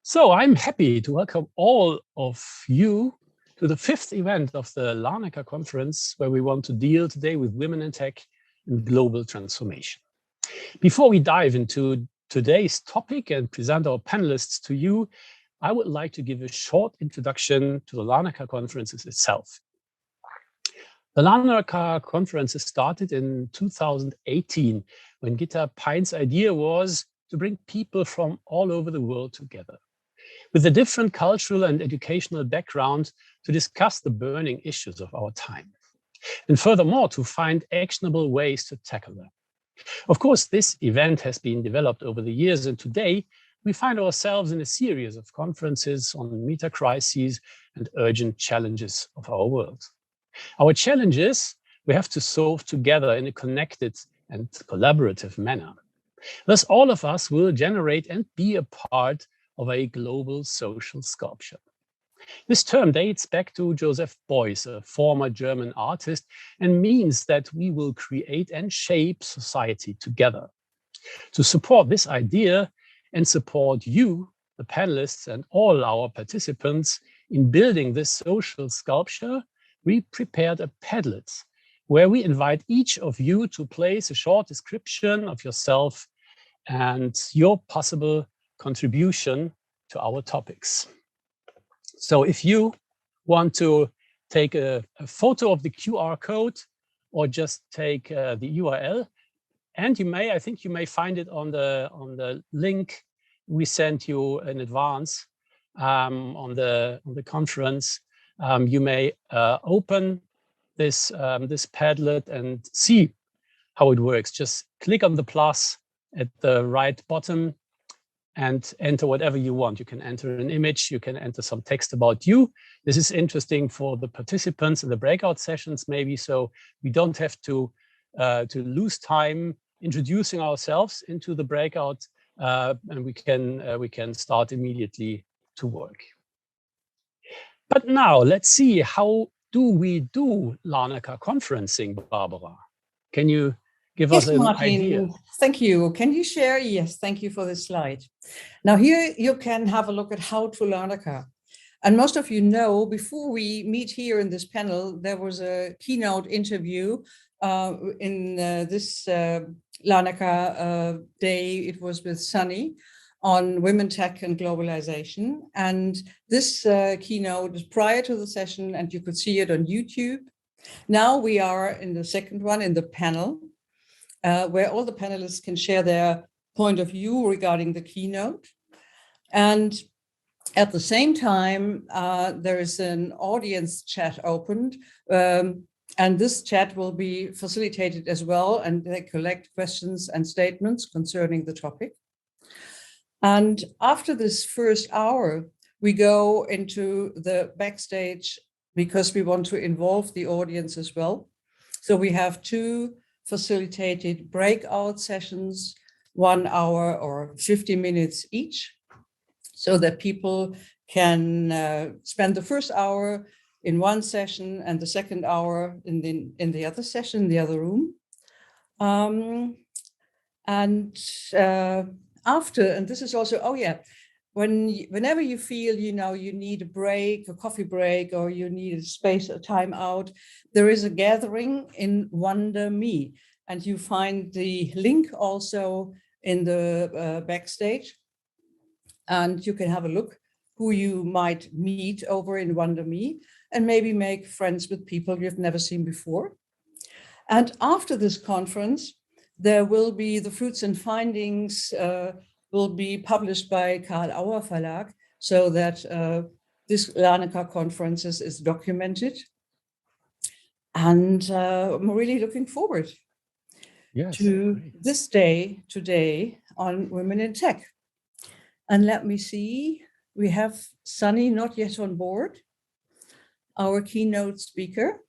So I'm happy to welcome all of you to the fifth event of the Larnaca Conference, where we want to deal today with women in tech and global transformation. Before we dive into today's topic and present our panelists to you, I would like to give a short introduction to the Larnaca Conferences itself. The Larnaca Conferences started in 2018, when Gitta Peyn's idea was to bring people from all over the world together, with a different cultural and educational background, to discuss the burning issues of our time. And furthermore, to find actionable ways to tackle them. Of course, this event has been developed over the years, and today we find ourselves in a series of conferences on meta crises and urgent challenges of our world. Our challenges we have to solve together in a connected and collaborative manner. Thus, all of us will generate and be a part of a global social sculpture. This term dates back to Joseph Beuys, a former German artist, and means that we will create and shape society together. To support this idea and support you, the panelists, and all our participants in building this social sculpture, we prepared a Padlet, where we invite each of you to place a short description of yourself and your possible contribution to our topics. So if you want to take a photo of the QR code or just take the URL, and I think you may find it on the link we sent you in advance on the conference. You may open this Padlet and see how it works. Just click on the plus at the right bottom and enter whatever you want. You can enter an image, you can enter some text about you. This is interesting for the participants in the breakout sessions, maybe, so we don't have to lose time introducing ourselves into the breakout, and we can start immediately to work. But now let's see, how do we do Larnaca conferencing, Barbara? Can you give us an idea? Thank you. Can you share? Yes, thank you for this slide. Now here you can have a look at how to Larnaca. And most of you know, before we meet here in this panel, there was a keynote interview in this Larnaca day. It was with Sunny on women, tech and globalization. And this keynote was prior to the session, and you could see it on YouTube. Now we are in the second one, in the panel, where all the panelists can share their point of view regarding the keynote. And at the same time, there is an audience chat opened, and this chat will be facilitated as well, and they collect questions and statements concerning the topic. And after this first hour, we go into the backstage because we want to involve the audience as well. So we have two facilitated breakout sessions, 1 hour or 50 minutes each, so that people can spend the first hour in one session and the second hour in the other session, the other room. After, and this is also, oh yeah, whenever you feel, you need a break, a coffee break, or you need a space, a time out, there is a gathering in Wonder Me. And you find the link also in the backstage. And you can have a look who you might meet over in Wonder Me, and maybe make friends with people you've never seen before. And after this conference, there will be the fruits and findings will be published by Karl Auer Verlag, so that this Larnaca Conferences is documented. And I'm really looking forward to this day today on Women in Tech. And let me see, we have Sunny not yet on board, our keynote speaker.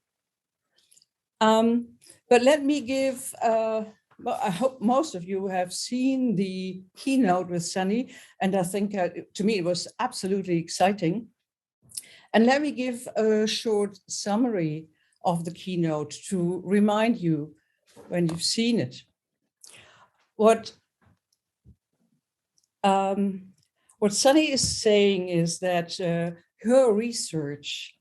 But let me give, well, I hope most of you have seen the keynote with Sunny, and I think to me it was absolutely exciting. And let me give a short summary of the keynote to remind you when you've seen it. What what Sunny is saying is that her research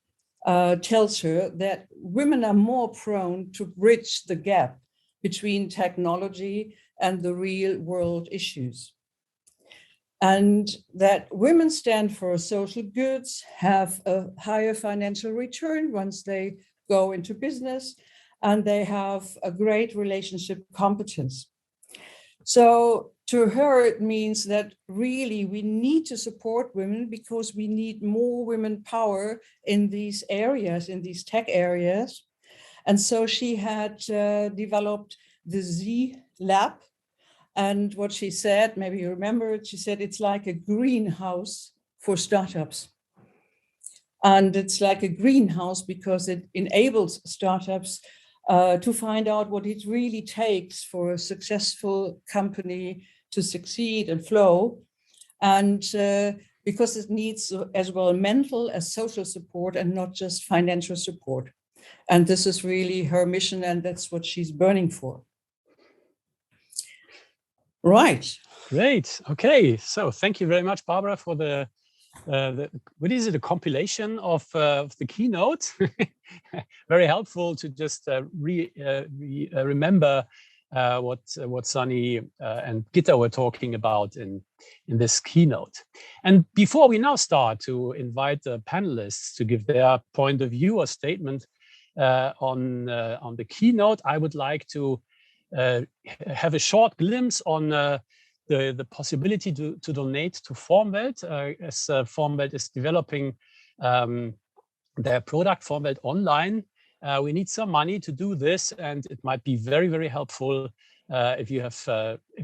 tells her that women are more prone to bridge the gap between technology and the real world issues. And that women stand for social goods, have a higher financial return once they go into business, and they have a great relationship competence. So to her, it means that really we need to support women because we need more women power in these areas, in these tech areas. And so she had developed the Z Lab. And what she said, maybe you remember it, she said it's like a greenhouse for startups. And it's like a greenhouse because it enables startups to find out what it really takes for a successful company to succeed and flow. And because it needs as well mental as social support and not just financial support. And this is really her mission, and that's what she's burning for. Right. Great. Okay. So thank you very much, Barbara, for the what is it? A compilation of the keynote. Very helpful to just remember what Sunny and Gitta were talking about in this keynote. And before we now start to invite the panelists to give their point of view or statement on the keynote, I would like to have a short glimpse on the possibility to donate to FORMWELT, as FORMWELT is developing their product FORMWELT Online. We need some money to do this, and it might be very, very helpful if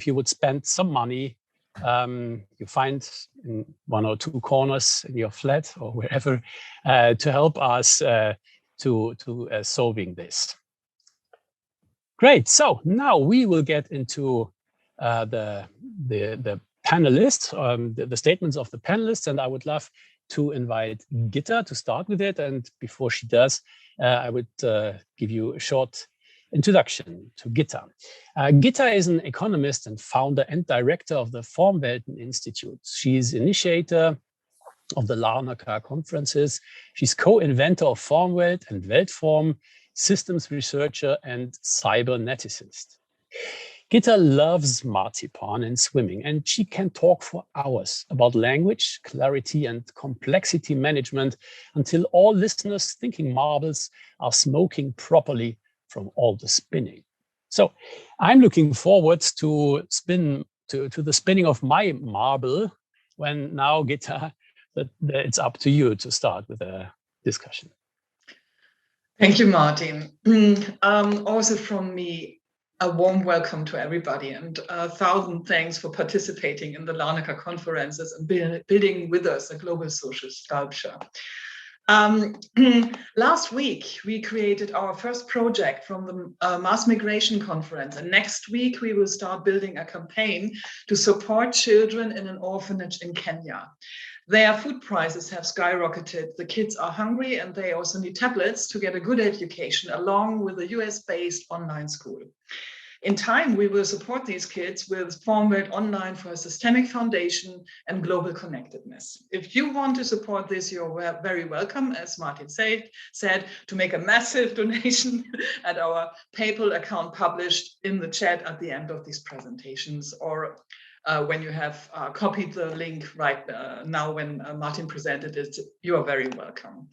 you would spend some money you find in one or two corners in your flat or wherever to help us to solving this. Great. So now we will get into the panelists, the statements of the panelists, and I would love to invite Gitta to start with it. And before she does, I would give you a short introduction to Gitta. Gitta is an economist and founder and director of the FORMWELT Institute. She is initiator of the Larnaca-Conferences. She's co-inventor of FORMWELT and Weltform, systems researcher and cyberneticist. Gitta loves marzipan and swimming, and she can talk for hours about language, clarity, and complexity management until all listeners' thinking marbles are smoking properly from all the spinning. So I'm looking forward to the spinning of my marble when now, Gitta, it's up to you to start with a discussion. Thank you, Martin. Also from me, a warm welcome to everybody, and 1,000 thanks for participating in the Larnaca-Conferences and building with us a global social sculpture. Last week, we created our first project from the Mass Migration Conference, and next week we will start building a campaign to support children in an orphanage in Kenya. Their food prices have skyrocketed. The kids are hungry, and they also need tablets to get a good education, along with a US-based online school. In time, we will support these kids with FORMWELT Online for a systemic foundation and global connectedness. If you want to support this, you're very welcome, as Martin said, to make a massive donation at our PayPal account published in the chat at the end of these presentations, or when you have copied the link right now when Martin presented it, you are very welcome.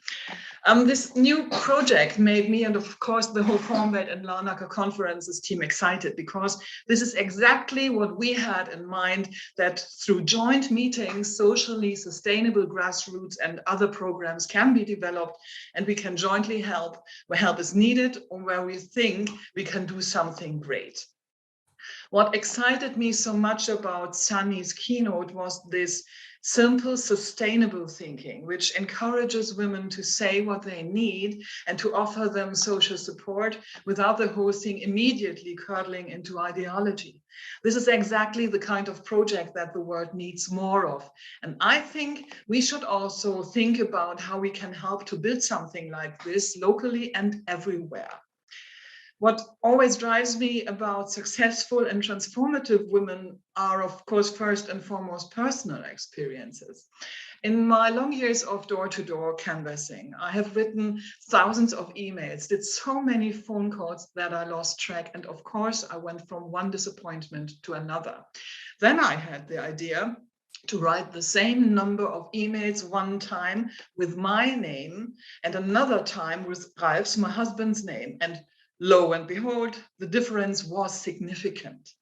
This new project made me, and of course the whole FORMWELT and Larnaca-Conferences team, excited, because this is exactly what we had in mind, that through joint meetings, socially sustainable grassroots and other programs can be developed, and we can jointly help where help is needed or where we think we can do something great. What excited me so much about Sunny's keynote was this simple, sustainable thinking, which encourages women to say what they need and to offer them social support without the whole thing immediately curdling into ideology. This is exactly the kind of project that the world needs more of. And I think we should also think about how we can help to build something like this locally and everywhere. What always drives me about successful and transformative women are, of course, first and foremost, personal experiences. In my long years of door-to-door canvassing, I have written thousands of emails, did so many phone calls that I lost track. And of course, I went from one disappointment to another. Then I had the idea to write the same number of emails one time with my name and another time with Ralf's, my husband's name. And lo and behold, the difference was significant.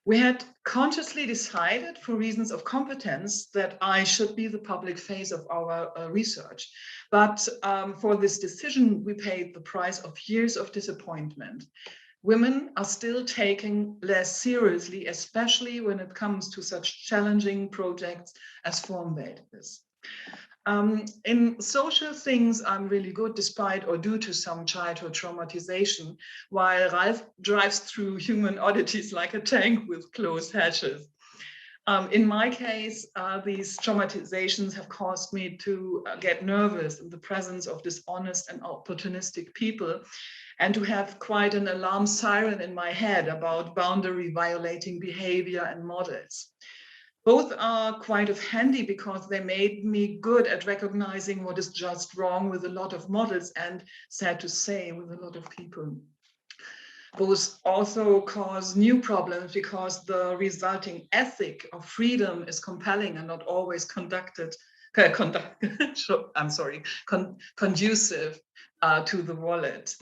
We had consciously decided, for reasons of competence, that I should be the public face of our research. But for this decision, we paid the price of years of disappointment. Women are still taken less seriously, especially when it comes to such challenging projects as FORMWELT is. In social things, I'm really good, despite or due to some childhood traumatization, while Ralf drives through human oddities like a tank with closed hatches. In my case, these traumatizations have caused me to get nervous in the presence of dishonest and opportunistic people, and to have quite an alarm siren in my head about boundary violating behavior and models. Both are quite handy because they made me good at recognizing what is just wrong with a lot of models and, sad to say, with a lot of people. Both also cause new problems because the resulting ethic of freedom is compelling and not always conducive to the wallet.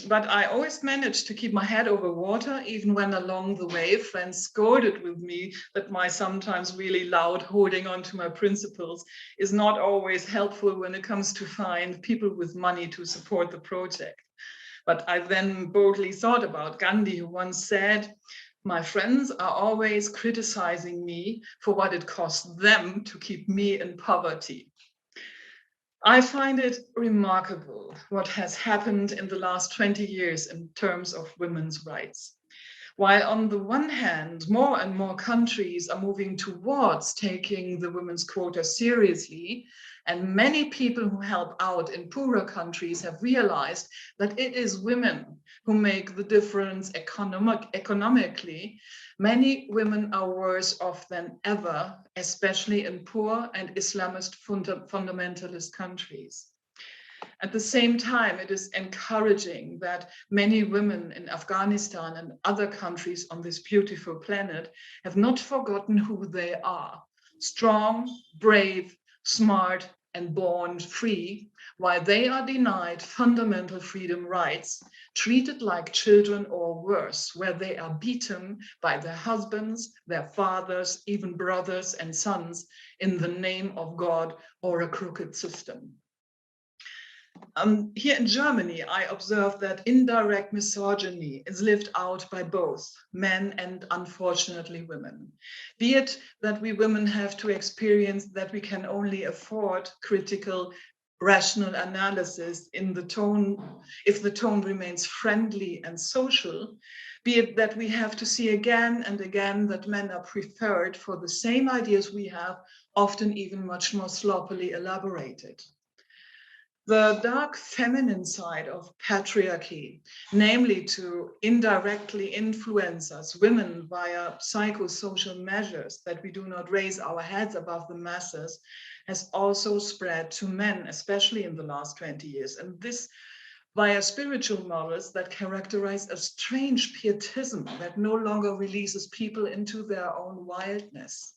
But I always managed to keep my head over water, even when along the way friends scolded with me that my sometimes really loud holding on to my principles is not always helpful when it comes to find people with money to support the project. But I then boldly thought about Gandhi, who once said, "My friends are always criticizing me for what it costs them to keep me in poverty." I find it remarkable what has happened in the last 20 years in terms of women's rights. While on the one hand, more and more countries are moving towards taking the women's quota seriously, and many people who help out in poorer countries have realized that it is women who make the difference economically, many women are worse off than ever, especially in poor and Islamist fundamentalist countries. At the same time, it is encouraging that many women in Afghanistan and other countries on this beautiful planet have not forgotten who they are: strong, brave, smart, and born free, while they are denied fundamental freedom rights, treated like children or worse, where they are beaten by their husbands, their fathers, even brothers and sons in the name of God or a crooked system. Here in Germany, I observed that indirect misogyny is lived out by both men and, unfortunately, women. Be it that we women have to experience that we can only afford critical, rational analysis in the tone, if the tone remains friendly and social, be it that we have to see again and again that men are preferred for the same ideas we have, often even much more sloppily elaborated. The dark feminine side of patriarchy, namely to indirectly influence us women via psychosocial measures that we do not raise our heads above the masses, has also spread to men, especially in the last 20 years. And this via spiritual models that characterize a strange pietism that no longer releases people into their own wildness.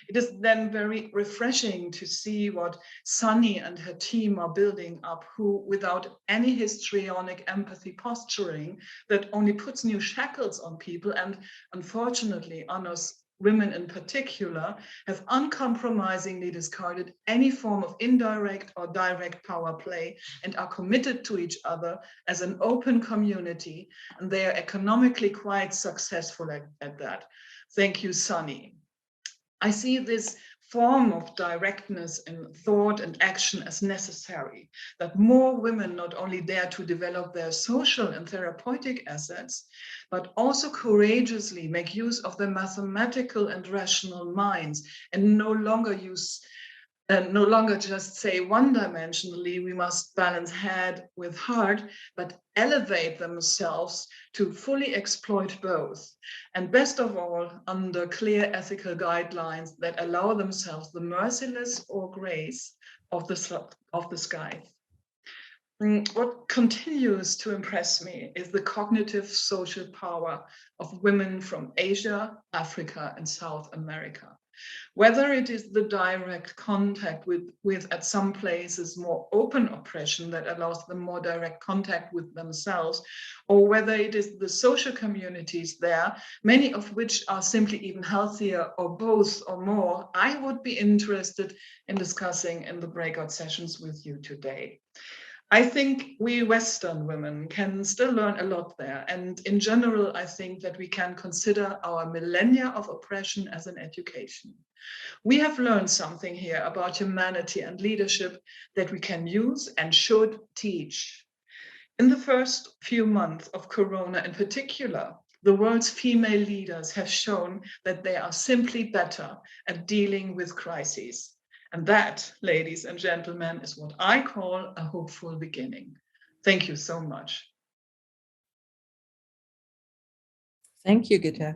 It is then very refreshing to see what Sunny and her team are building up, who, without any histrionic empathy posturing that only puts new shackles on people and unfortunately honors women in particular, have uncompromisingly discarded any form of indirect or direct power play and are committed to each other as an open community, and they are economically quite successful at that. Thank you, Sunny. I see this form of directness in thought and action as necessary, that more women not only dare to develop their social and therapeutic assets, but also courageously make use of their mathematical and rational minds and no longer use and no longer just say one-dimensionally, we must balance head with heart, but elevate themselves to fully exploit both. And best of all, under clear ethical guidelines that allow themselves the merciless or grace of the sky. What continues to impress me is the cognitive social power of women from Asia, Africa, and South America. Whether it is the direct contact with at some places more open oppression that allows them more direct contact with themselves, or whether it is the social communities there, many of which are simply even healthier, or both or more, I would be interested in discussing in the breakout sessions with you today. I think we Western women can still learn a lot there. And in general, I think that we can consider our millennia of oppression as an education. We have learned something here about humanity and leadership that we can use and should teach. In the first few months of Corona in particular, the world's female leaders have shown that they are simply better at dealing with crises. And that, ladies and gentlemen, is what I call a hopeful beginning. Thank you so much. Thank you, Gitta.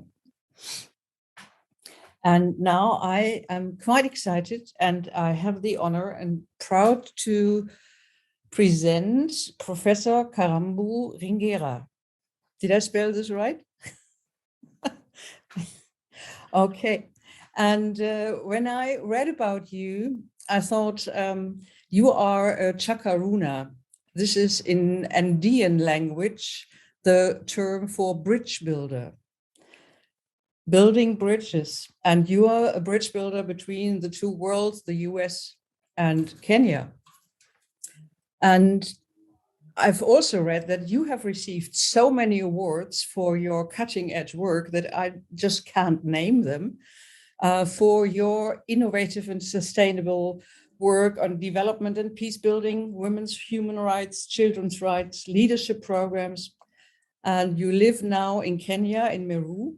And now I am quite excited, and I have the honor and proud to present Professor Karambu Ringera. Did I spell this right? Okay. And when I read about you, I thought you are a chakaruna. This is in Andean language, the term for bridge builder. Building bridges. And you are a bridge builder between the two worlds, the US and Kenya. And I've also read that you have received so many awards for your cutting edge work that I just can't name them. For your innovative and sustainable work on development and peace building, women's human rights, children's rights, leadership programs. And you live now in Kenya, in Meru,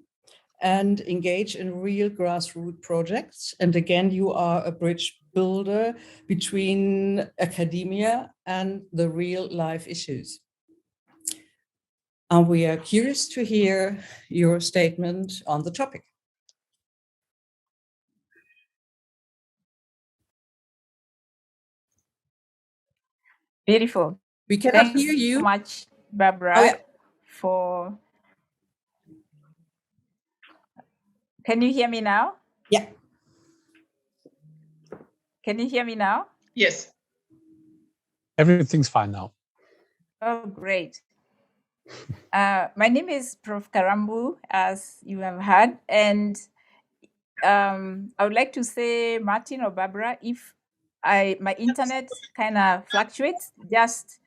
and engage in real grassroots projects. And again, you are a bridge builder between academia and the real life issues. And we are curious to hear your statement on the topic. Beautiful. We cannot Thanks hear you. so much, Barbara, Oh, yeah. for... Can you hear me now? Yeah. Can you hear me now? Yes. Everything's fine now. Oh, great. My name is Prof. Karambu, as you have heard, and I would like to say, Martin or Barbara, if my internet kind of fluctuates, just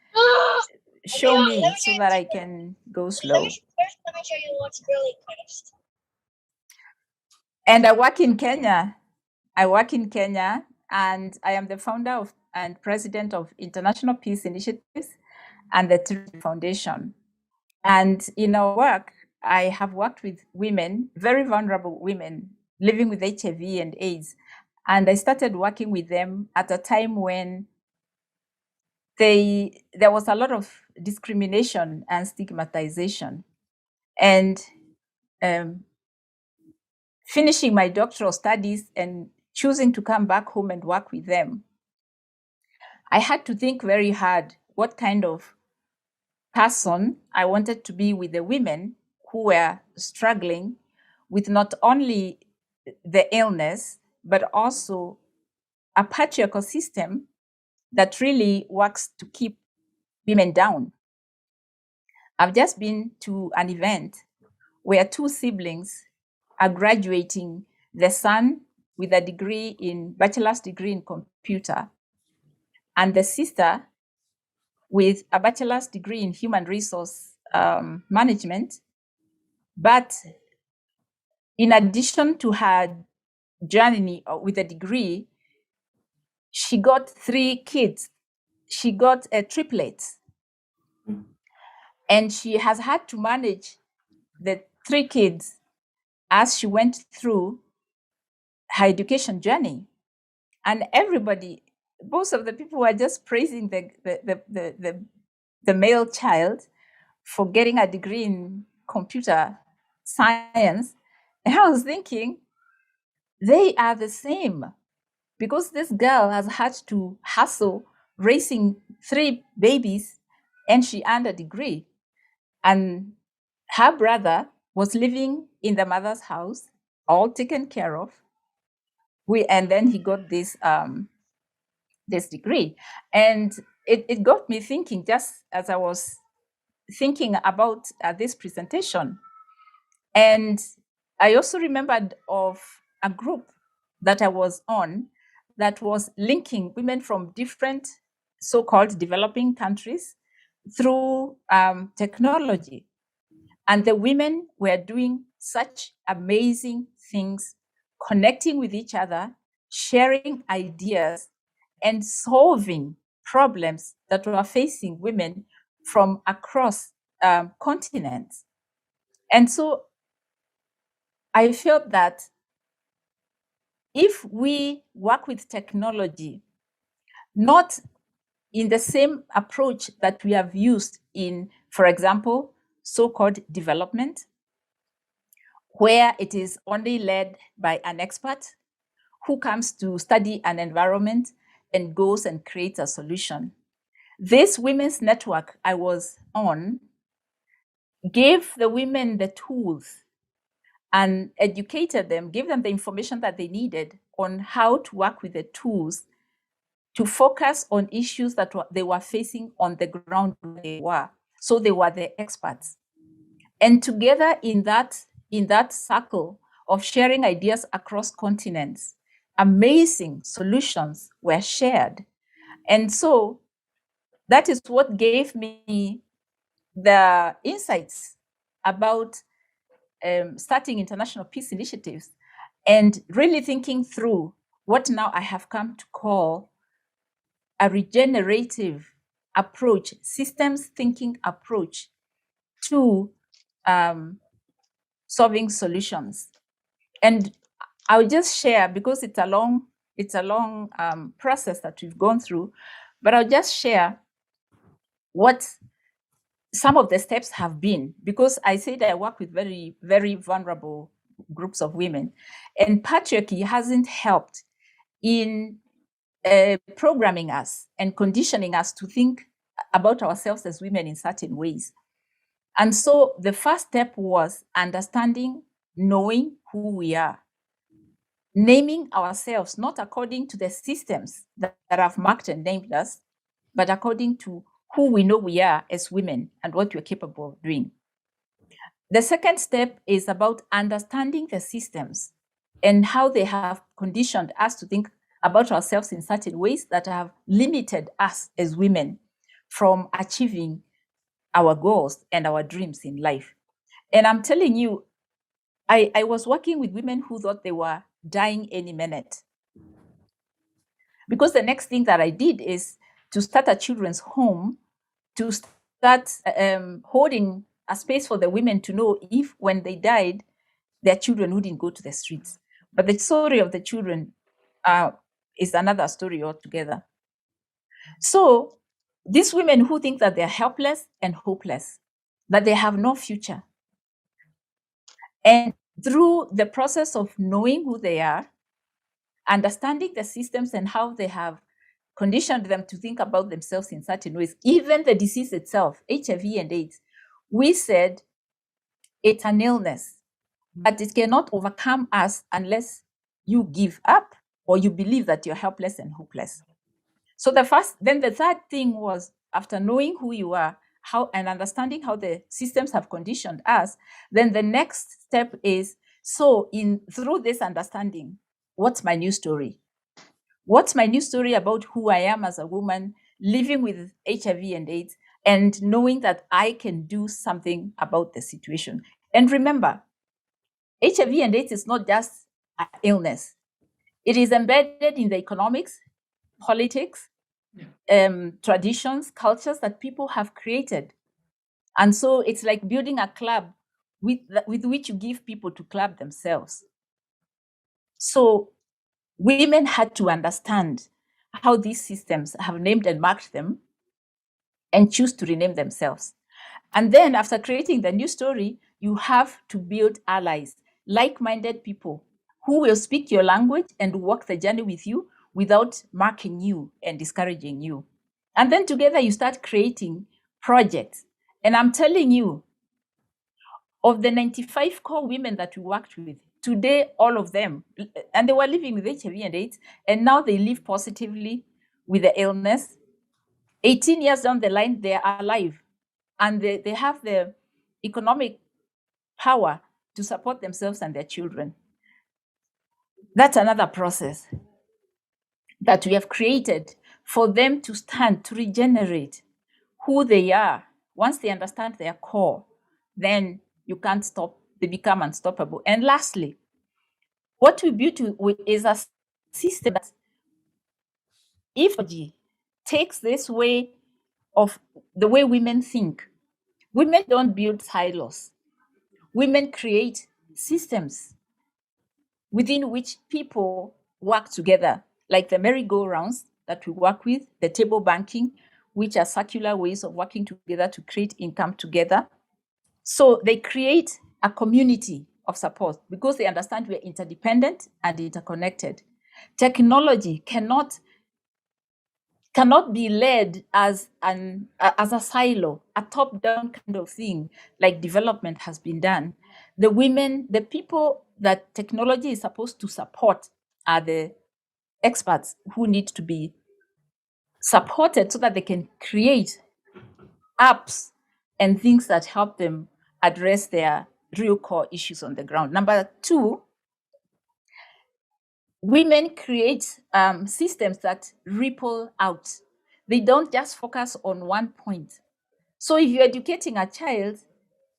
show me so that I can go slow. First, let me show you what's really fast. And I work in Kenya. And I am the founder and president of International Peace Initiatives and the Tree Foundation. And in our work, I have worked with women, very vulnerable women, living with HIV and AIDS. And I started working with them at a time when there was a lot of discrimination and stigmatization. And finishing my doctoral studies and choosing to come back home and work with them, I had to think very hard what kind of person I wanted to be with the women who were struggling with not only the illness, but also a patriarchal system that really works to keep women down. I've just been to an event where two siblings are graduating, the son with a bachelor's degree in computer, and the sister with a bachelor's degree in human resource management. But in addition to her journey with a degree, she got 3 kids. She got a triplet. And she has had to manage the 3 kids as she went through her education journey. And everybody, most of the people were just praising the male child for getting a degree in computer science. And I was thinking, they are the same, because this girl has had to hustle raising 3 babies and she earned a degree. And her brother was living in the mother's house, all taken care of. And then he got this degree. And it got me thinking, just as I was thinking about this presentation. And I also remembered of a group that I was on that was linking women from different so-called developing countries through technology. And the women were doing such amazing things, connecting with each other, sharing ideas, and solving problems that were facing women from across continents. And so I felt that if we work with technology, not in the same approach that we have used in, for example, so-called development, where it is only led by an expert who comes to study an environment and goes and creates a solution. This women's network I was on gave the women the tools and educated them, gave them the information that they needed on how to work with the tools to focus on issues that they were facing on the ground where they were. So they were the experts. And together in that circle of sharing ideas across continents, amazing solutions were shared. And so that is what gave me the insights about starting international peace initiatives and really thinking through what now I have come to call a regenerative approach, systems thinking approach to solving solutions. And I'll just share, because it's a long process that we've gone through, but I'll just share what some of the steps have been, because I said I work with very, very vulnerable groups of women, and patriarchy hasn't helped in programming us and conditioning us to think about ourselves as women in certain ways. And so the first step was understanding, knowing who we are, naming ourselves, not according to the systems that have marked and named us, but according to who we know we are as women and what we're capable of doing. The second step is about understanding the systems and how they have conditioned us to think about ourselves in certain ways that have limited us as women from achieving our goals and our dreams in life. And I'm telling you, I was working with women who thought they were dying any minute. Because the next thing that I did is to start a children's home, to start holding a space for the women to know if when they died, their children wouldn't go to the streets. But the story of the children is another story altogether. So these women who think that they're helpless and hopeless, that they have no future. And through the process of knowing who they are, understanding the systems and how they have conditioned them to think about themselves in certain ways, even the disease itself, HIV and AIDS, we said it's an illness, but it cannot overcome us unless you give up or you believe that you're helpless and hopeless. So the third thing was, after knowing who you are, how and understanding how the systems have conditioned us, then the next step is, through this understanding, what's my new story? What's my new story about who I am as a woman living with HIV and AIDS, and knowing that I can do something about the situation? And remember, HIV and AIDS is not just an illness. It is embedded in the economics, politics, traditions, cultures that people have created. And so it's like building a club with which you give people to club themselves. So women had to understand how these systems have named and marked them and choose to rename themselves. And then after creating the new story, you have to build allies, like-minded people who will speak your language and walk the journey with you without marking you and discouraging you. And then together you start creating projects. And I'm telling you, of the 95 core women that we worked with, today, all of them, and they were living with HIV and AIDS, and now they live positively with the illness. 18 years down the line, they are alive, and they have the economic power to support themselves and their children. That's another process that we have created for them to stand, to regenerate who they are. Once they understand their core, then you can't stop, they become unstoppable. And lastly, what we built is a system that, if takes this way of the way women think, women don't build silos. Women create systems within which people work together, like the merry-go-rounds that we work with, the table banking, which are circular ways of working together to create income together. So they create a community of support because they understand we're interdependent and interconnected. Technology cannot be led as a silo, a top-down kind of thing, like development has been done. The women, the people that technology is supposed to support are the experts who need to be supported so that they can create apps and things that help them address their real core issues on the ground. Number two, women create systems that ripple out. They don't just focus on one point. So if you're educating a child,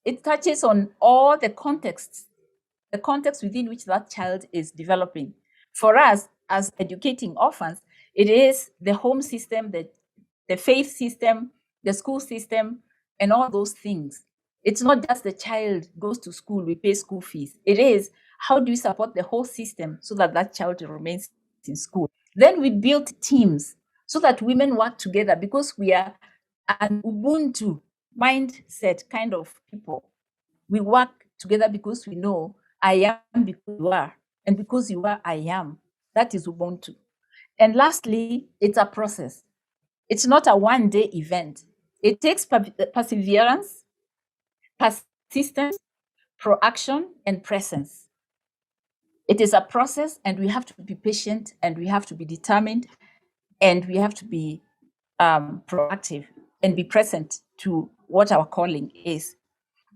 it touches on all the contexts within which that child is developing. For us, as educating orphans, it is the home system, the faith system, the school system, and all those things. It's not just the child goes to school, we pay school fees. It is, how do we support the whole system so that that child remains in school? Then we built teams so that women work together because we are an Ubuntu mindset kind of people. We work together because we know I am because you are, and because you are, I am. That is Ubuntu. And lastly, it's a process. It's not a one-day event. It takes perseverance, persistence, proaction, and presence. It is a process, and we have to be patient, and we have to be determined, and we have to be proactive and be present to what our calling is.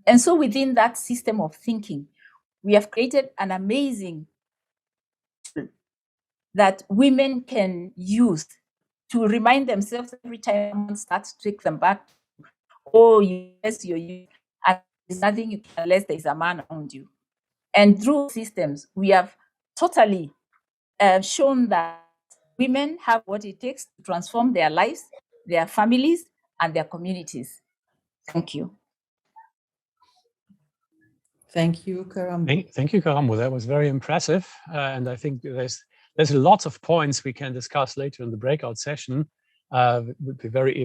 And so within that system of thinking, we have created an amazing tool that women can use to remind themselves every time someone starts to take them back. Oh, yes, you're you, and there's nothing you can unless there's a man around you. And through systems, we have totally shown that women have what it takes to transform their lives, their families, and their communities. Thank you. Thank you, Karambu. Thank you, Karambu. That was very impressive. And I think there's lots of points we can discuss later in the breakout session. Would be very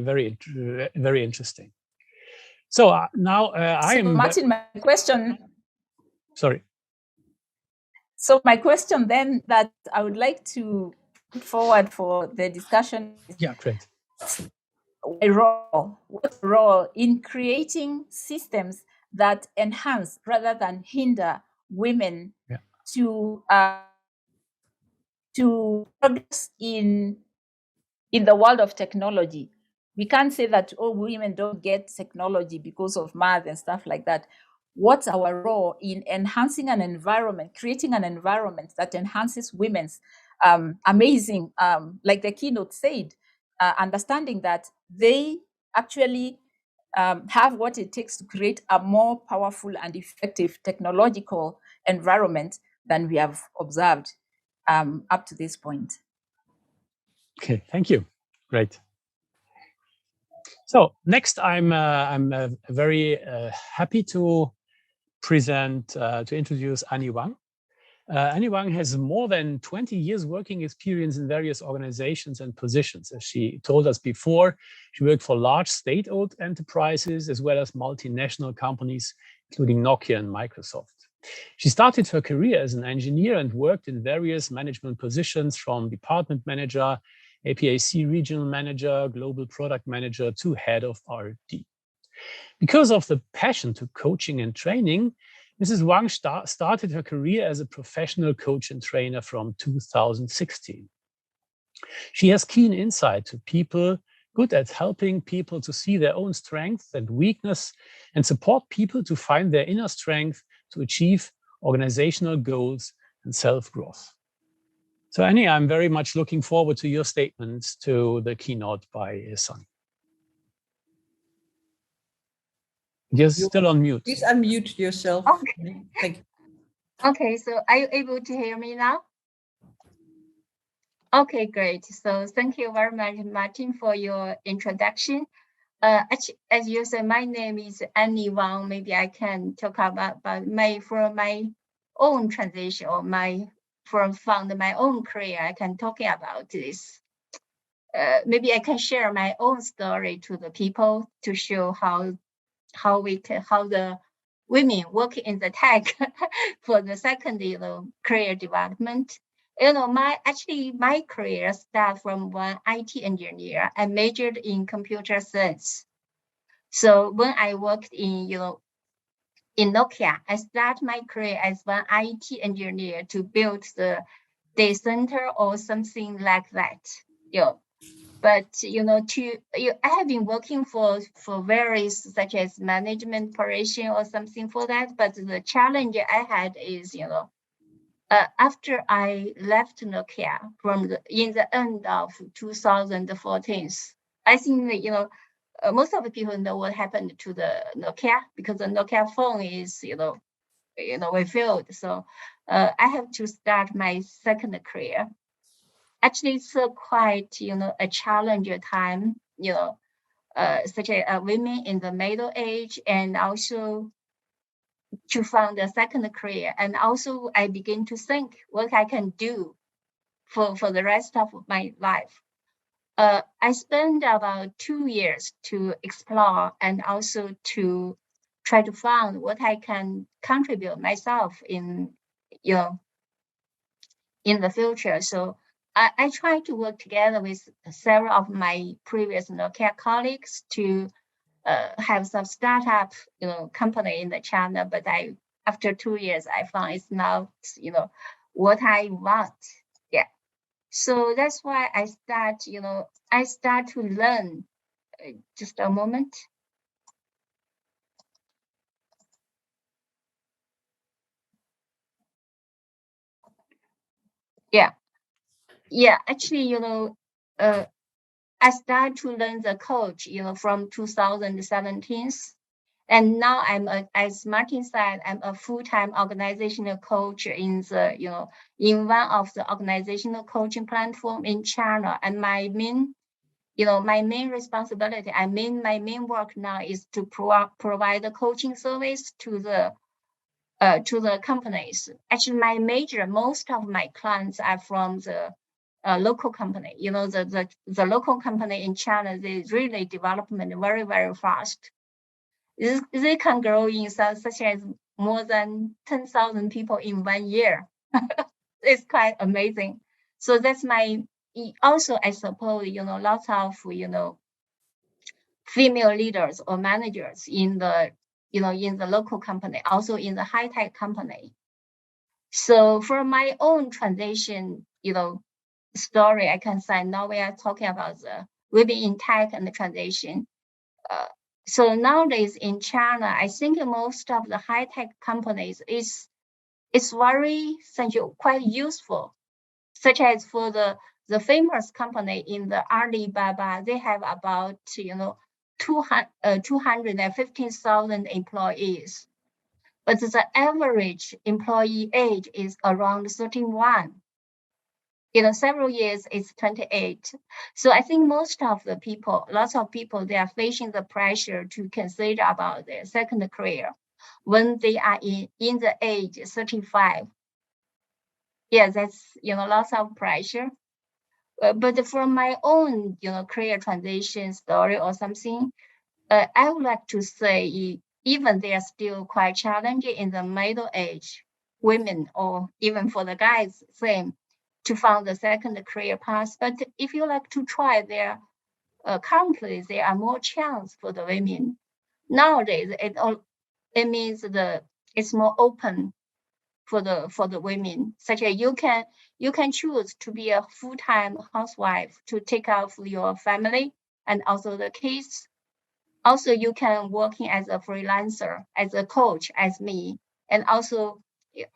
interesting. So now I am... Martin, my question... Sorry. So my question then that I would like to put forward for the discussion is, yeah, great. What role in creating systems that enhance rather than hinder women to progress in the world of technology? We can't say that, oh, women don't get technology because of math and stuff like that. What's our role in enhancing an environment, creating an environment that enhances women's amazing, like the keynote said, understanding that they actually have what it takes to create a more powerful and effective technological environment than we have observed up to this point. Okay, thank you. Great. So next, I'm very happy to present, to introduce Wang. Wang has more than 20 years working experience in various organizations and positions. As she told us before, she worked for large state-owned enterprises as well as multinational companies, including Nokia and Microsoft. She started her career as an engineer and worked in various management positions from department manager, APAC regional manager, global product manager to head of R&D. Because of the passion to coaching and training, Mrs. Wang started her career as a professional coach and trainer from 2016. She has keen insight to people, good at helping people to see their own strengths and weakness and support people to find their inner strength to achieve organizational goals and self-growth. So Annie, I'm very much looking forward to your statements to the keynote by Sunny. You're still on mute. Please unmute yourself. Okay. Thank you. Okay, so are you able to hear me now? Okay, great. So thank you very much, Martin, for your introduction. Actually, as you said, my name is Annie Wang. Maybe I can talk about from my own transition or from my own career. I can talk about this. Maybe I can share my own story to the people to show how the women work in the tech for the second career development. My career started from one IT engineer. I majored in computer science. So when I worked in Nokia, I started my career as one IT engineer to build the data center or something like that. But I have been working for various such as management operation or something for that. But the challenge I had is after I left Nokia in the end of 2014, I think that most of the people know what happened to the Nokia because the Nokia phone is we failed. So I have to start my second career. Actually, it's quite a challenging time, such as women in the middle age, and also to find a second career. And also, I begin to think what I can do for the rest of my life. I spent about 2 years to explore and also to try to find what I can contribute myself in the future. So I try to work together with several of my previous Nokia colleagues to have some startup, company in the China. But after 2 years, I found it's not, what I want. Yeah. So that's why I start to learn. Just a moment. Yeah. Actually, I started to learn the coach, from 2017. And now as Martin said, I'm a full-time organizational coach in one of the organizational coaching platform in China. And my main responsibility, my main work now is to provide the coaching service to the companies. Actually, most of my clients are from the local company. The local company in China, they really development very, very fast. They can grow in such as more than 10,000 people in 1 year. It's quite amazing. So that's also, I suppose, lots of, female leaders or managers in the local company, also in the high-tech company. So for my own transition, story, I can say now we are talking about the women in tech and the transition. So nowadays in China, I think most of the high-tech companies is very quite useful, such as for the famous company in the Alibaba, they have about 215,000 employees, but the average employee age is around 31. Several years it's 28. So I think lots of people, they are facing the pressure to consider about their second career when they are in the age 35. yeah, that's, lots of pressure. But from my own, career transition story or something, I would like to say, even they are still quite challenging in the middle age, women or even for the guys, same, to find the second career path. But if you like to try there, currently there are more chance for the women. Nowadays, it means it's more open for the women, such as you can choose to be a full-time housewife to take care of your family and also the kids. Also, you can working as a freelancer, as a coach, as me. And also,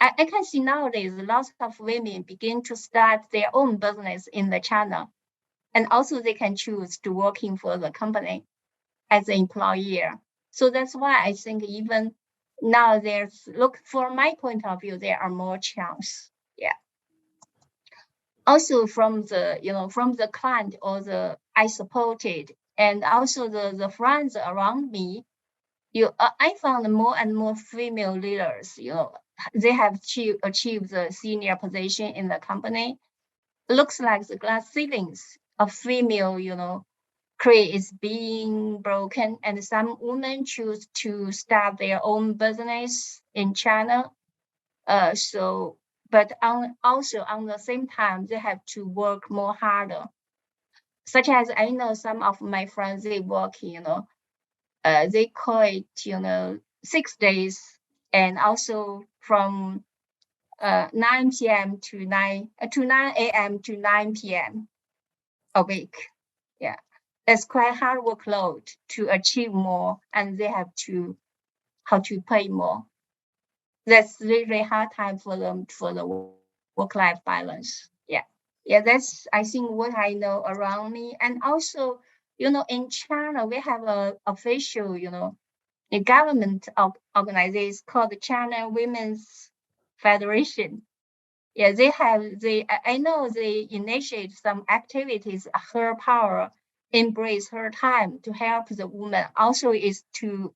I can see nowadays lots of women begin to start their own business in the China. And also they can choose to working for the company as an employer. So that's why I think even now look, from my point of view, there are more chance. Yeah. Also from the client or I supported, and also the friends around me, I found more and more female leaders, they have achieved the senior position in the company. Looks like the glass ceilings of female, career is being broken, and some women choose to start their own business in China. But also on the same time, they have to work more harder. Such as I know some of my friends, they work, they call it, 6 days, and also from 9 p.m. to 9 a.m. to 9 p.m. a week. Yeah, it's quite hard workload to achieve more, and they have to pay more. That's really hard time for them for the work-life balance. Yeah, that's I think what I know around me. And also, in China we have a official, a government organization called the China Women's Federation. Yeah, I know they initiate some activities, her power, embrace her time to help the woman. Also is to,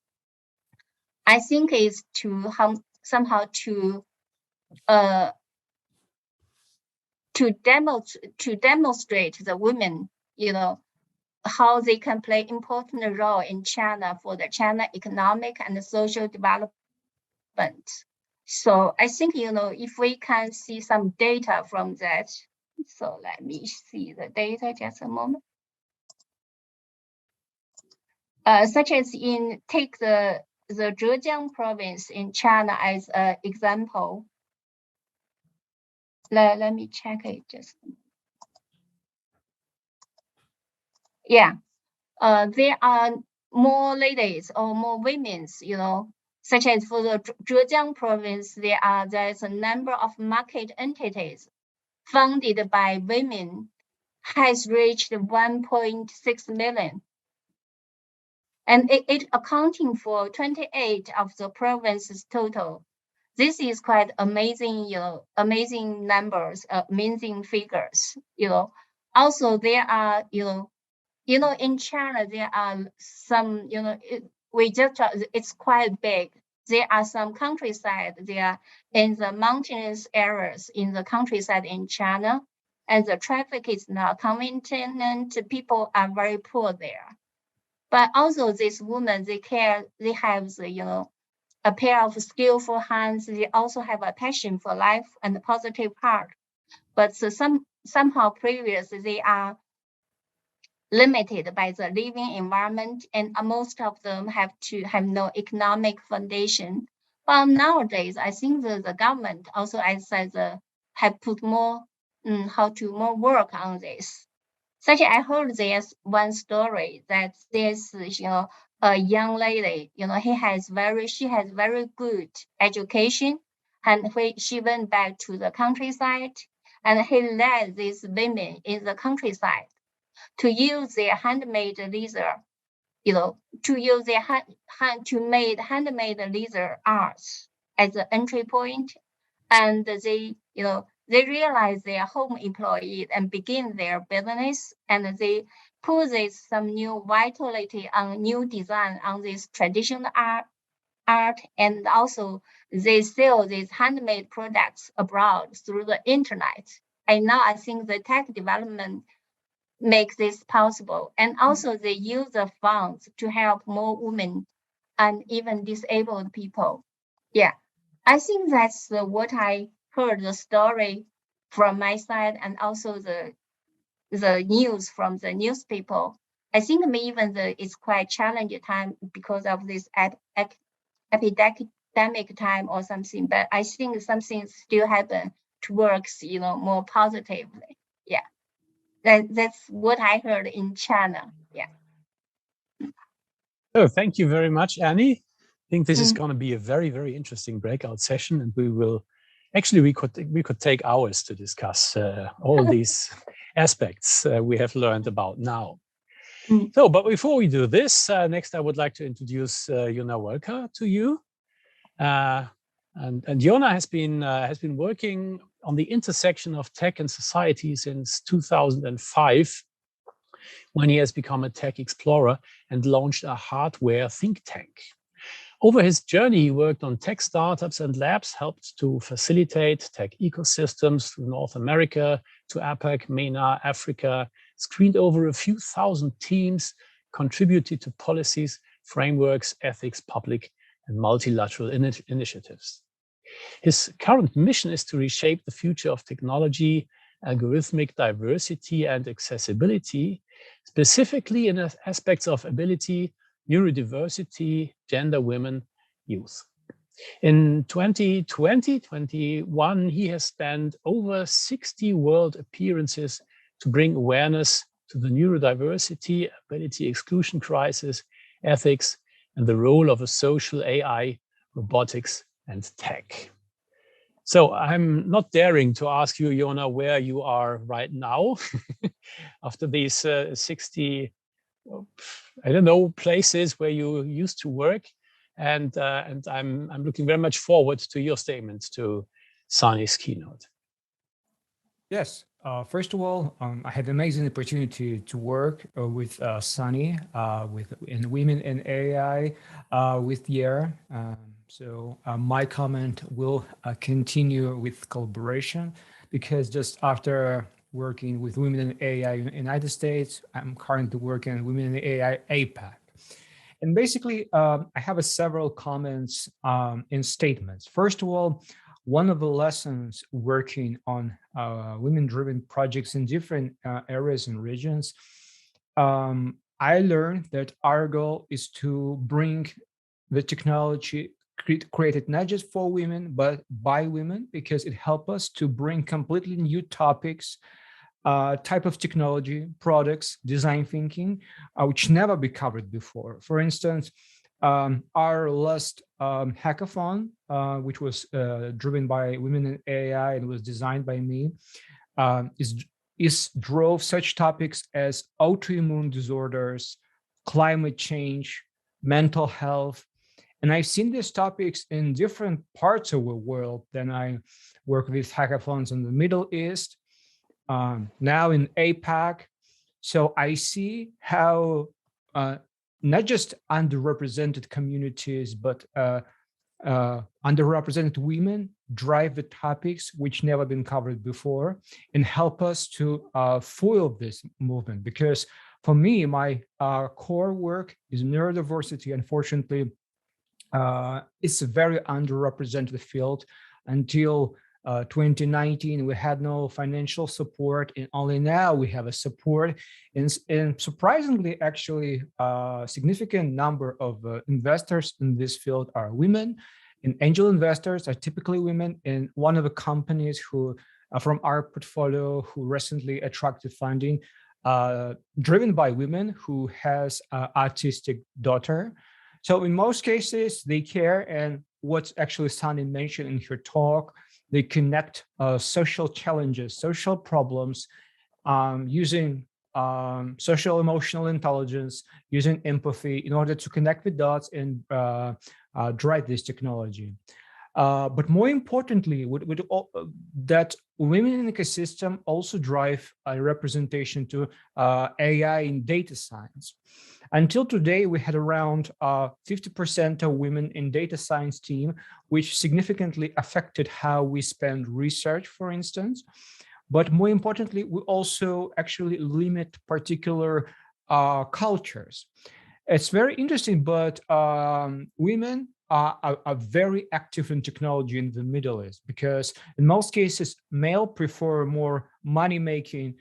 I think is to somehow to demonstrate the women, how they can play important role in China for the China economic and social development. So I think, if we can see some data from that. So let me see the data just a moment. Such as take the Zhejiang province in China as an example. Let me check it just. Yeah, there are more ladies or more women, such as for the Zhejiang province, there's a number of market entities funded by women has reached 1.6 million. And it accounting for 28 of the province's total. This is quite amazing, amazing numbers, amazing figures, Also, there are, in China, there are some, it's quite big. There are some countryside, they are in the mountainous areas in the countryside in China, and the traffic is not convenient, people are very poor there. But also these women, they have the, a pair of skillful hands. They also have a passion for life and a positive heart. But somehow previously they are limited by the living environment, and most of them have no economic foundation. But nowadays, I think the government also, as I said, have put more more work on this. Such I heard there's one story that there's a young lady, she has very good education, and she went back to the countryside, and he led these women in the countryside to use their handmade leather, to use their handmade leather arts as an entry point, and they realize they are home employees and begin their business, and they put some new vitality on new design on this traditional art, and also they sell these handmade products abroad through the internet. And now I think the tech development makes this possible. And also they use the funds to help more women and even disabled people. Yeah, I think that's what I heard the story from my side, and also the news from the newspaper. I think even it's quite challenging time because of this epidemic time or something, but I think something still happen to works, more positively. Yeah, that's what I heard in China. Yeah. So thank you very much, Annie. I think this is going to be a very, very interesting breakout session, and we will actually we could take hours to discuss all these aspects we have learned about now. So, but before we do this, next I would like to introduce Yonah Welker to you. And Yonah has been working on the intersection of tech and society since 2005, when he has become a tech explorer and launched a hardware think tank. Over his journey, he worked on tech startups and labs, helped to facilitate tech ecosystems through North America to APAC, MENA, Africa, screened over a few thousand teams, contributed to policies, frameworks, ethics, public and multilateral initiatives. His current mission is to reshape the future of technology, algorithmic diversity and accessibility, specifically in aspects of ability, neurodiversity, gender, women, youth. In 2020-21, he has spent over 60 world appearances to bring awareness to the neurodiversity, ability exclusion crisis, ethics, and the role of a social AI, robotics, and tech. So I'm not daring to ask you, Yonah, where you are right now after these 60, I don't know, places where you used to work. And I'm looking very much forward to your statement to Sunny's keynote. Yes. First of all, I had an amazing opportunity to work with Sunny in Women in AI with Year. So my comment will continue with collaboration, because just after working with Women in AI in the United States, I'm currently working on Women in AI APAC. And basically, I have several comments and statements. First of all, one of the lessons working on women-driven projects in different areas and regions, I learned that our goal is to bring the technology created not just for women, but by women, because it helps us to bring completely new topics, type of technology, products, design thinking, which never be covered before. For instance, our last hackathon, which was driven by Women in AI and was designed by me, drove such topics as autoimmune disorders, climate change, mental health. And I've seen these topics in different parts of the world. Then I work with hackathons in the Middle East, now in APAC. So I see how not just underrepresented communities, but underrepresented women drive the topics which never been covered before and help us to foil this movement. Because for me, my core work is neurodiversity. Unfortunately, it's a very underrepresented field. Until 2019, we had no financial support, and only now we have a support. And surprisingly, actually, a significant number of investors in this field are women, and angel investors are typically women. And one of the companies who, from our portfolio, who recently attracted funding, driven by women who has an autistic daughter. So in most cases, they care, and what's actually Sunny mentioned in her talk, they connect social challenges, social problems, using social emotional intelligence, using empathy in order to connect the dots and drive this technology. But more importantly, that women in the ecosystem also drive a representation to AI in data science. Until today, we had around 50% of women in data science team, which significantly affected how we spend research, for instance. But more importantly, we also actually limit particular cultures. It's very interesting, but women are very active in technology in the Middle East, because in most cases, male prefer more money-making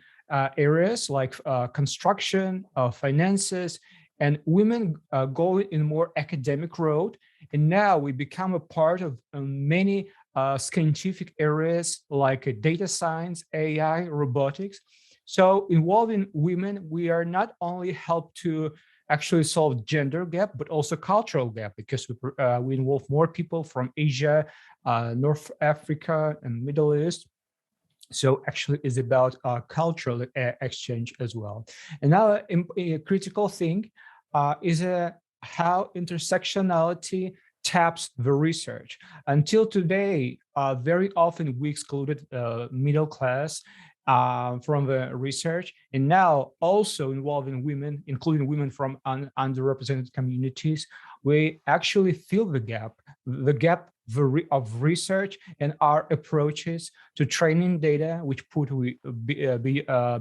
areas like construction, finances, and women go in more academic road. And now we become a part of many scientific areas like data science, AI, robotics. So involving women, we are not only help to actually solve gender gap, but also cultural gap, because we involve more people from Asia, North Africa, and Middle East. So actually it's about cultural exchange as well. And now a critical thing is how intersectionality taps the research. Until today, very often we excluded middle class from the research, and now also involving women, including women from underrepresented communities, we actually fill the gap of research and our approaches to training data, which put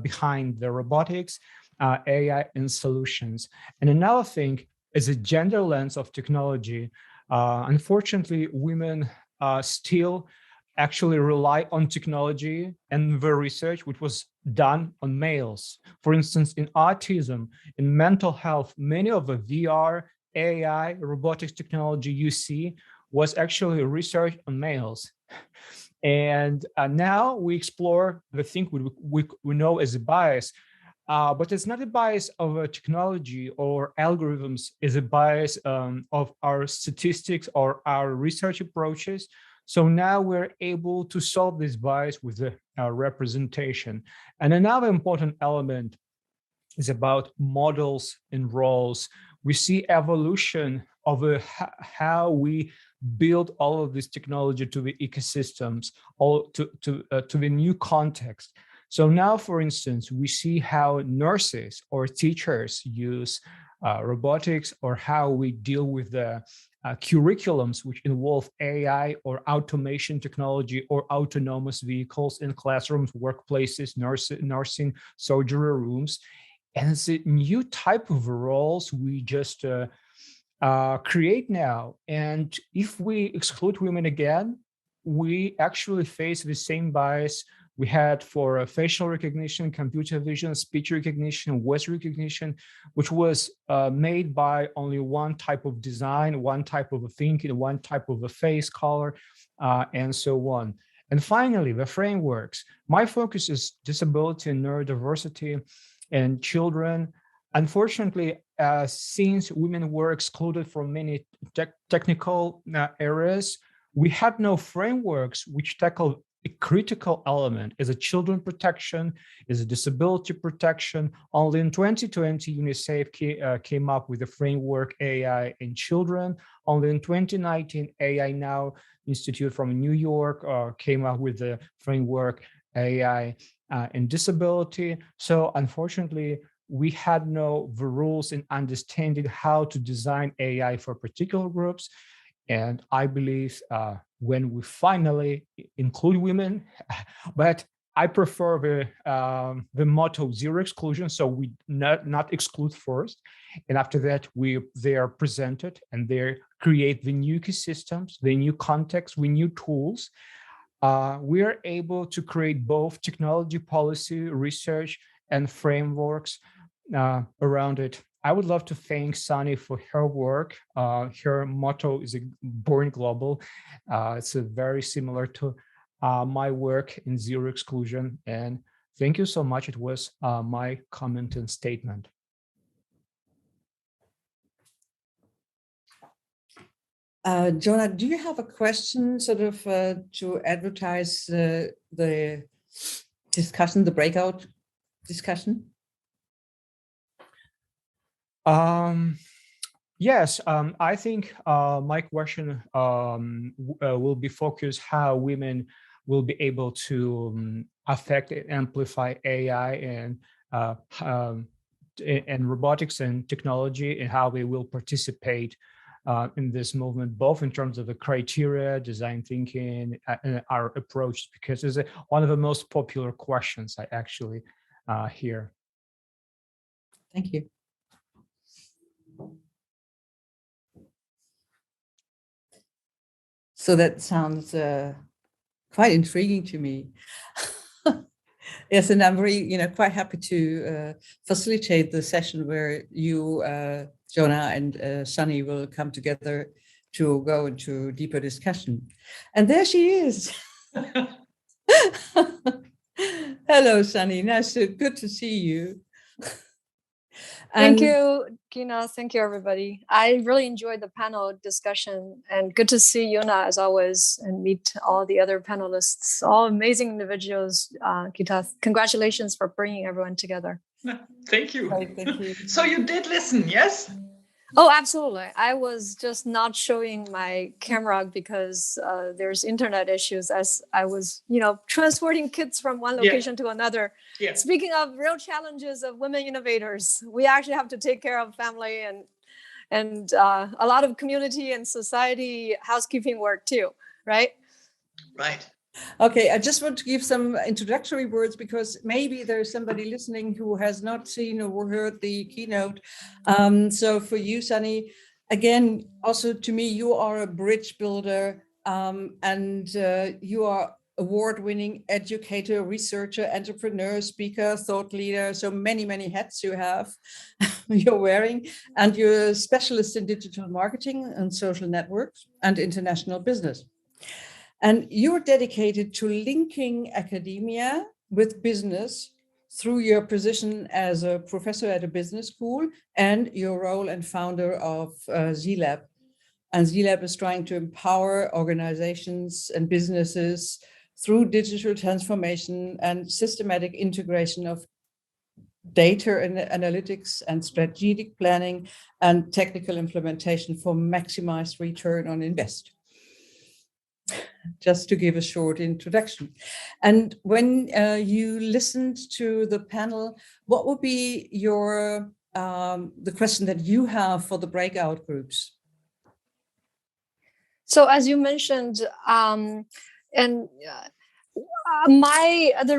behind the robotics, AI, and solutions. And another thing is a gender lens of technology. Unfortunately, women still actually rely on technology and the research which was done on males. For instance, in autism, in mental health, many of the VR, AI, robotics technology you see was actually research on males. And now we explore the thing we know as a bias, but it's not a bias of a technology or algorithms, it's a bias of our statistics or our research approaches. So now we're able to solve this bias with the representation. And another important element is about models and roles. We see evolution of how we build all of this technology to the ecosystems, all to the new context. So now, for instance, we see how nurses or teachers use robotics, or how we deal with the curriculums which involve AI or automation technology or autonomous vehicles in classrooms, workplaces, nursing, surgery rooms. And it's a new type of roles we just create now. And if we exclude women again, we actually face the same bias we had for facial recognition, computer vision, speech recognition, voice recognition, which was made by only one type of design, one type of a thinking, one type of a face color, and so on. And finally, the frameworks. My focus is disability and neurodiversity and children. Unfortunately, since women were excluded from many technical areas, we had no frameworks which tackle a critical element is a children protection, is a disability protection. Only in 2020, UNICEF came up with a framework AI in children. Only in 2019, AI Now Institute from New York came up with the framework AI in disability. So unfortunately, we had no the rules in understanding how to design AI for particular groups. And I believe when we finally include women, but I prefer the motto zero exclusion. So we not exclude first, and after that they are presented and they create the new ecosystems, the new context, with new tools. We are able to create both technology policy, research, and frameworks around it. I would love to thank Sunny for her work. Her motto is Born Global. It's very similar to my work in Zero Exclusion. And thank you so much. It was my comment and statement. Yonah, do you have a question sort of to advertise the discussion, the breakout discussion? Yes, I think my question will be focused how women will be able to affect and amplify AI and robotics and technology, and how they will participate in this movement, both in terms of the criteria, design thinking, and our approach, because it's one of the most popular questions I actually hear. Thank you. So that sounds quite intriguing to me. Yes, and I'm really, quite happy to facilitate the session where you, Yonah, and Sunny will come together to go into deeper discussion. And there she is. Hello, Sunny. Good to see you. Thank you, Gina. Thank you, everybody. I really enjoyed the panel discussion, and good to see Yonah as always, and meet all the other panelists, all amazing individuals. Gitta, congratulations for bringing everyone together. Thank you. Right, thank you. So you did listen, yes? Oh, absolutely. I was just not showing my camera because there's internet issues as I was, transporting kids from one location to another. Yeah. Speaking of real challenges of women innovators, we actually have to take care of family and a lot of community and society housekeeping work too, right? Right. Okay, I just want to give some introductory words because maybe there's somebody listening who has not seen or heard the keynote. So for you, Sunny, again, also to me, you are a bridge builder and you are award-winning educator, researcher, entrepreneur, speaker, thought leader. So many, many hats you have, you're wearing, and you're a specialist in digital marketing and social networks and international business. And you're dedicated to linking academia with business through your position as a professor at a business school and your role and founder of Z-Lab. And Z-Lab is trying to empower organizations and businesses through digital transformation and systematic integration of data and analytics and strategic planning and technical implementation for maximized return on invest. Just to give a short introduction. And when you listened to the panel, what would be your the question that you have for the breakout groups? So as you mentioned, the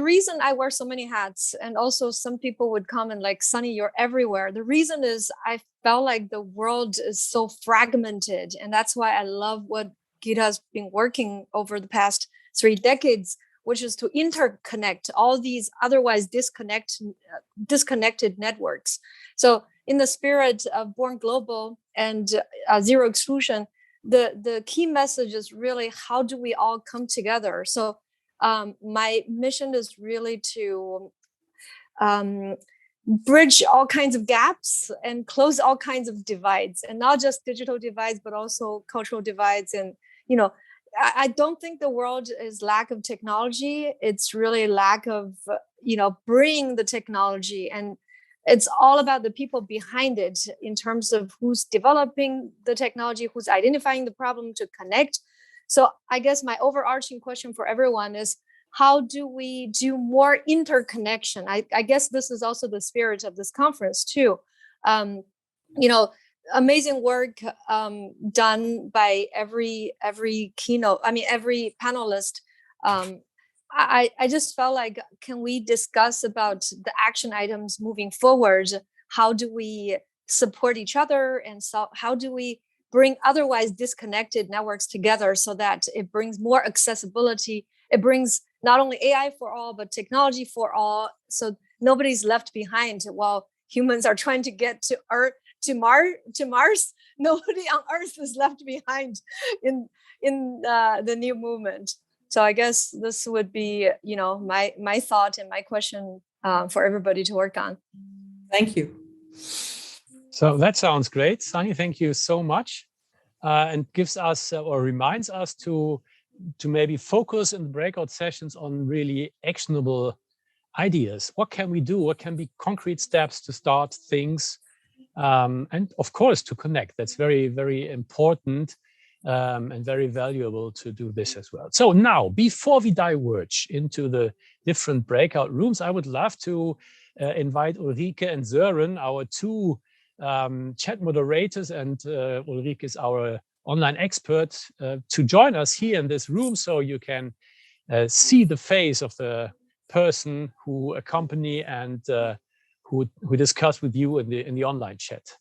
reason I wear so many hats, and also some people would comment like, Sunny, you're everywhere. The reason is I felt like the world is so fragmented, and that's why I love what Gitta has been working over the past 3 decades, which is to interconnect all these otherwise disconnected networks. So in the spirit of Born Global and Zero Exclusion, the key message is really, how do we all come together? So my mission is really to bridge all kinds of gaps and close all kinds of divides, and not just digital divides, but also cultural divides. And I don't think the world is lack of technology. It's really lack of, bringing the technology, and it's all about the people behind it in terms of who's developing the technology, who's identifying the problem to connect. So I guess my overarching question for everyone is, how do we do more interconnection? I guess this is also the spirit of this conference too. Amazing work done by every keynote. Every panelist. I just felt like, can we discuss about the action items moving forward? How do we support each other, and so how do we bring otherwise disconnected networks together so that it brings more accessibility? It brings not only AI for all, but technology for all, so nobody's left behind while humans are trying to get to Earth. To Mars, nobody on Earth is left behind in the new movement. So I guess this would be, my thought and my question for everybody to work on. Thank you. So that sounds great, Sunny. Thank you so much, and gives us or reminds us to maybe focus in the breakout sessions on really actionable ideas. What can we do? What can be concrete steps to start things? And of course, to connect. That's very, very important. and very valuable to do this as well. So now, before we diverge into the different breakout rooms, I would love to invite Ulrike and Sören, our two chat moderators, and Ulrike is our online expert, to join us here in this room, so you can see the face of the person who accompany and who discuss with you in the online chat.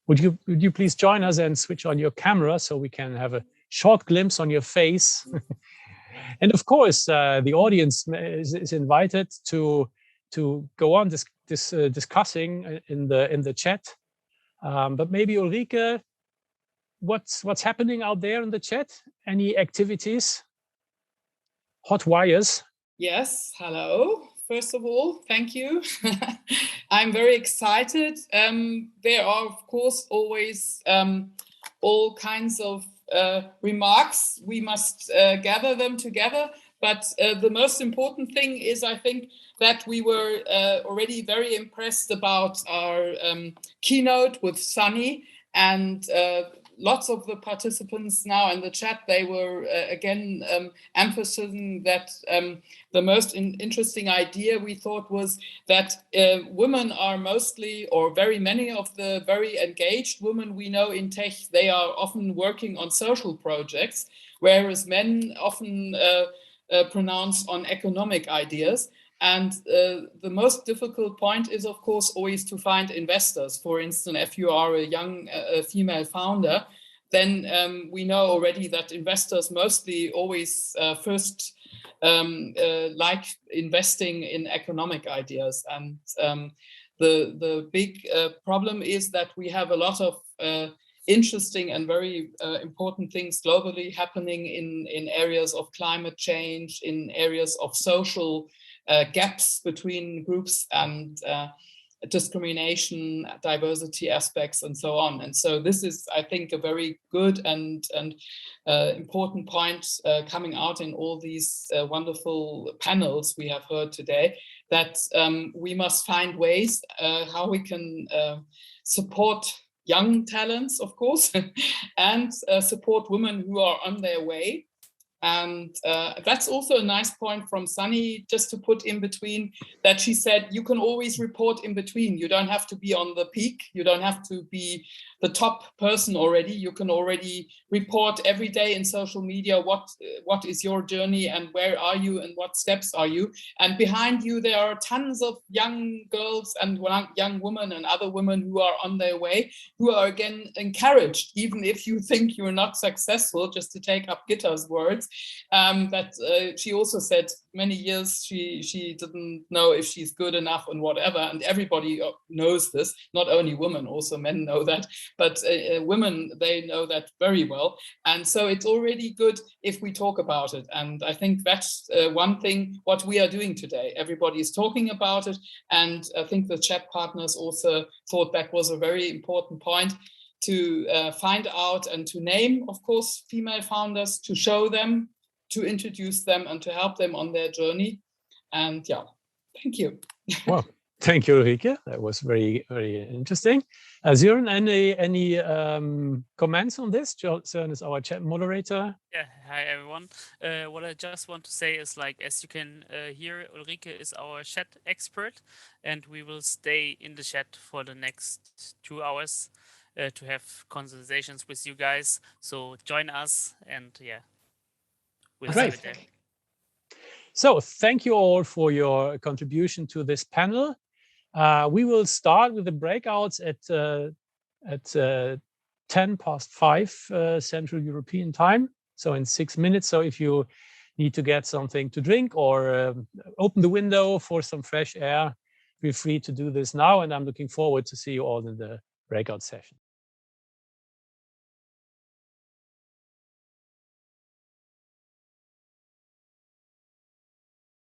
Would you please join us and switch on your camera so we can have a short glimpse on your face? And of course, the audience is invited to go on discussing in the chat. But maybe Ulrike, what's happening out there in the chat? Any activities? Hot wires? Yes, hello. First of all, thank you. I'm very excited. There are, of course, always all kinds of remarks. We must gather them together. But the most important thing is, I think, that we were already very impressed about our keynote with Sunny, and lots of the participants now in the chat, they were again emphasizing that the most interesting idea we thought was that women are mostly, or very many of the very engaged women we know in tech, they are often working on social projects, whereas men often pronounce on economic ideas. And the most difficult point is, of course, always to find investors. For instance, if you are a young female founder, then we know already that investors mostly always first like investing in economic ideas. And the big problem is that we have a lot of interesting and very important things globally happening in areas of climate change, in areas of social gaps between groups and discrimination, diversity aspects, and so on. And so this is, I think, a very good and important point coming out in all these wonderful panels we have heard today, that we must find ways how we can support young talents, of course, and support women who are on their way. And that's also a nice point from Sunny, just to put in between, that she said, you can always report in between. You don't have to be on the peak. You don't have to be the top person already. You can already report every day in social media what is your journey and where are you and what steps are you. And behind you, there are tons of young girls and young women and other women who are on their way, who are again encouraged, even if you think you're not successful, just to take up Gitta's words. That she also said many years she didn't know if she's good enough and whatever, and everybody knows this, not only women, also men know that, but women, they know that very well. And so it's already good if we talk about it, and I think that's one thing what we are doing today. Everybody is talking about it, and I think the chat partners also thought that was a very important point, to find out and to name, of course, female founders, to show them, to introduce them, and to help them on their journey. And yeah, thank you. Well, thank you, Ulrike. That was very, very interesting. Sören, any comments on this? Sören is our chat moderator. Yeah, hi everyone. What I just want to say is, like, as you can hear, Ulrike is our chat expert, and we will stay in the chat for the next 2 hours. To have conversations with you guys. So join us, and yeah, we'll see you there. So thank you all for your contribution to this panel. We will start with the breakouts at 5:10 Central European time, so in 6 minutes. So if you need to get something to drink or open the window for some fresh air, feel free to do this now, and I'm looking forward to see you all in the breakout session.